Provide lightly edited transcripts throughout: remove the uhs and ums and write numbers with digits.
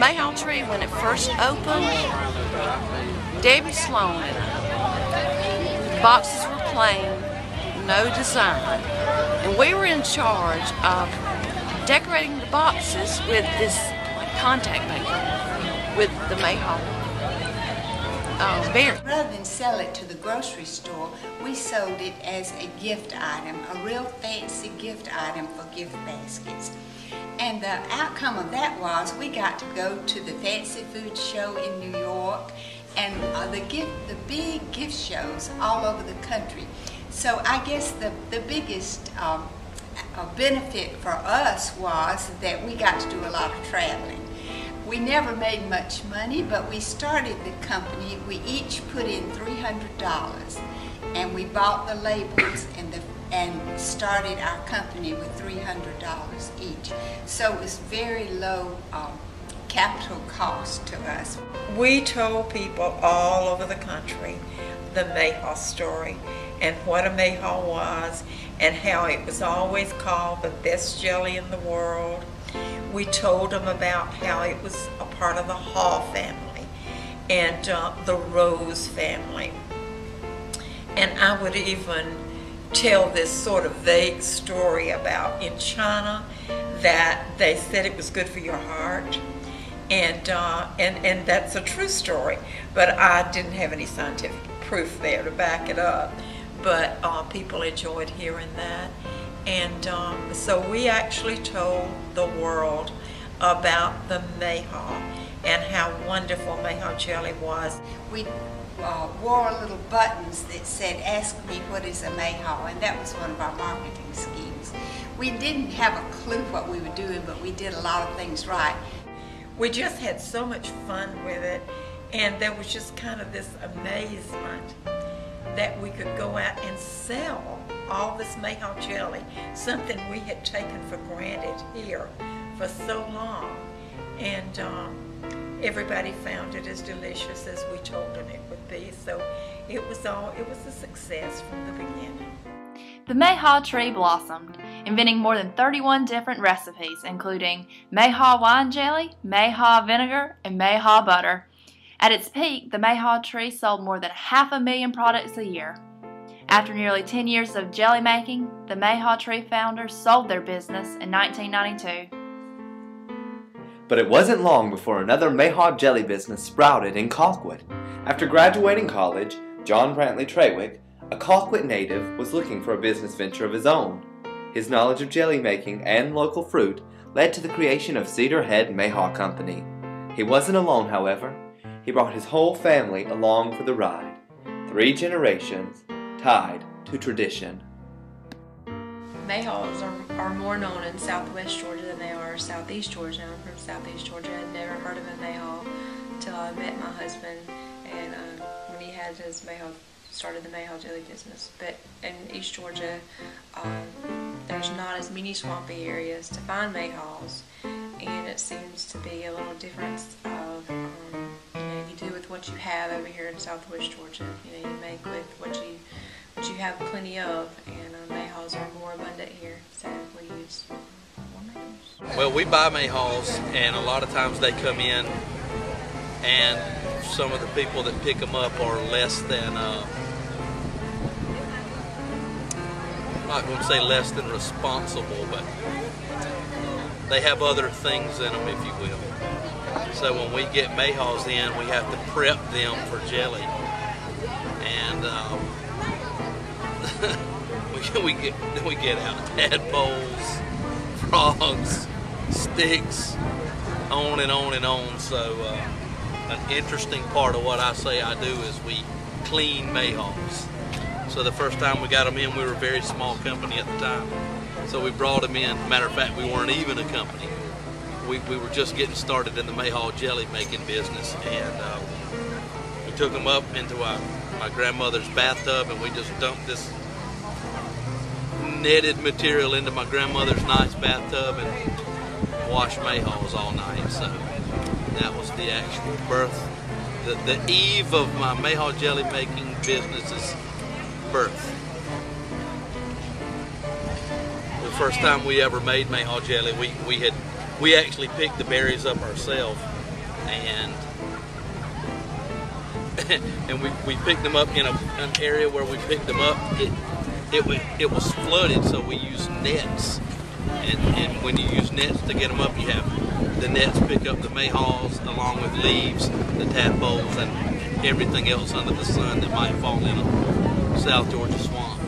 Mayhaw Tree, when it first opened, Debbie Sloan, the boxes were plain, no design, and we were in charge of decorating the boxes with this contact maker with the Mayhaw berry. Rather than sell it to the grocery store, we sold it as a gift item, a real fancy gift item for gift baskets. And the outcome of that was we got to go to the fancy food show in New York and the big gift shows all over the country. So I guess the biggest benefit for us was that we got to do a lot of traveling. We never made much money, but we started the company. We each put in $300, and we bought the labels and started our company with $300 each. So it was very low capital cost to us. We told people all over the country the Mayhaw story and what a Mayhaw was and how it was always called the best jelly in the world. We told them about how it was a part of the Haw family and the Rose family. And I would even tell this sort of vague story about in China that they said it was good for your heart. And that's a true story, but I didn't have any scientific proof there to back it up. But people enjoyed hearing that. And so we actually told the world about the Mayhaw and how wonderful Mayhaw Jelly was. We wore little buttons that said, "Ask me what is a Mayhaw," and that was one of our marketing schemes. We didn't have a clue what we were doing, but we did a lot of things right. We just had so much fun with it, and there was just kind of this amazement that we could go out and sell all this Mayhaw jelly, something we had taken for granted here for so long, and everybody found it as delicious as we told them it would be. So it was a success from the beginning. The Mayhaw tree blossomed, inventing more than 31 different recipes, including Mayhaw wine jelly, Mayhaw vinegar, and Mayhaw butter. At its peak, the Mayhaw tree sold more than 500,000 products a year. After nearly 10 years of jelly making, the Mayhaw tree founders sold their business in 1992. But it wasn't long before another Mayhaw jelly business sprouted in Colquitt. After graduating college, John Brantley Trawick, a Colquitt native, was looking for a business venture of his own. His knowledge of jelly making and local fruit led to the creation of Cedar Head Mayhaw Company. He wasn't alone, however. He brought his whole family along for the ride. 3 generations tied to tradition. Mayhaws are more known in southwest Georgia than they are southeast Georgia. I'm from southeast Georgia. I'd never heard of a Mayhaw until I met my husband, and when he had his Mayhaw, started the Mayhaw jelly business. But in East Georgia, there's not as many swampy areas to find Mayhaws, and it seems to be a little difference of you do with what you have over here in southwest Georgia. You make with what you have plenty of, and Mayhaws are more abundant here, so we use more Mayhaws. Well, we buy Mayhaws, and a lot of times they come in, and some of the people that pick them up are less than, I'm not going to say less than responsible, but they have other things in them, if you will. So when we get Mayhaws in, we have to prep them for jelly, and we get out tadpoles, frogs, sticks, on and on and on. So an interesting part of what I say I do is we clean Mayhaws. So the first time we got them in, we were a very small company at the time. So we brought them in. Matter of fact, we weren't even a company. We were just getting started in the Mayhaw jelly making business, and we took them up into my grandmother's bathtub, and we just dumped this netted material into my grandmother's nice bathtub and washed Mayhaws all night. So that was the actual birth, the eve of my Mayhaw jelly making business's birth. The first time we ever made Mayhaw jelly, we actually picked the berries up ourselves and and we picked them up in an area where we picked them up. It was flooded, so we used nets. And when you use nets to get them up, you have the nets pick up the mayhaws along with leaves, the tadpoles, and everything else under the sun that might fall in a South Georgia swamp.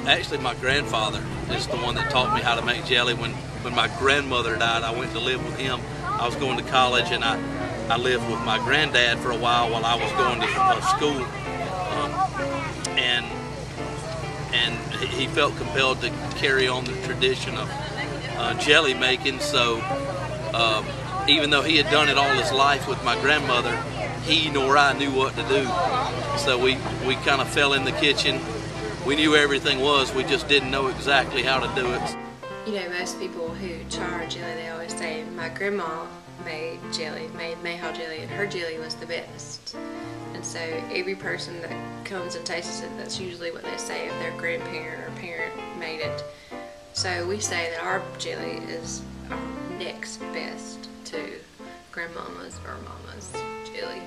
Actually, my grandfather is the one that taught me how to make jelly. When my grandmother died, I went to live with him. I was going to college, and I lived with my granddad for a while I was going to school. And he felt compelled to carry on the tradition of jelly making. So even though he had done it all his life with my grandmother, he nor I knew what to do. So we kind of fell in the kitchen. We knew everything was, we just didn't know exactly how to do it. You know, most people who try jelly, they always say, my grandma made Mayhaw jelly, and her jelly was the best. And so every person that comes and tastes it, that's usually what they say if their grandparent or parent made it. So we say that our jelly is next best to grandmama's or mama's jelly.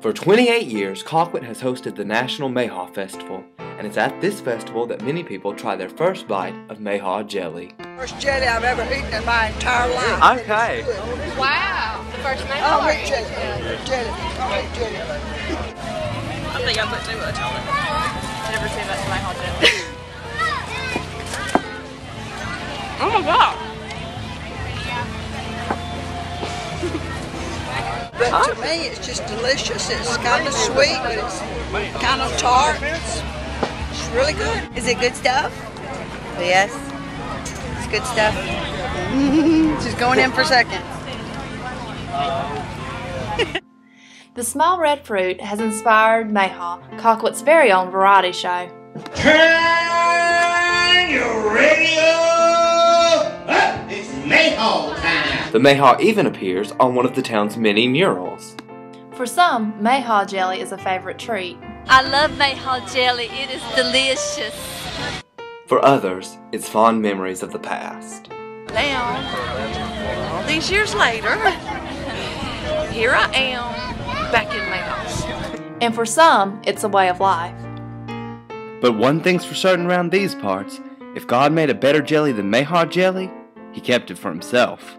For 28 years, Colquitt has hosted the National Mayhaw Festival, and it's at this festival that many people try their first bite of Mayhaw jelly. First jelly I've ever eaten in my entire life. Okay. Wow, the first Mayhaw. Oh, wheat jelly. Jelly. Oh, wheat jelly. I think I put too much on it. I've never seen that Mayhaw jelly. Oh my god. But to me, it's just delicious. It's kind of sweet, but it's kind of tart. It's really good. Is it good stuff? Yes. It's good stuff. She's going in for second. The small red fruit has inspired Mayhaw, Colquitt's very own variety show. Turn your radio up! It's Mayhaw time! The Mayhaw even appears on one of the town's many murals. For some, Mayhaw jelly is a favorite treat. I love Mayhaw jelly. It is delicious. For others, it's fond memories of the past. Now, all these years later, here I am back in Mayhaw. And for some, it's a way of life. But one thing's for certain around these parts, if God made a better jelly than Mayhaw jelly, He kept it for Himself.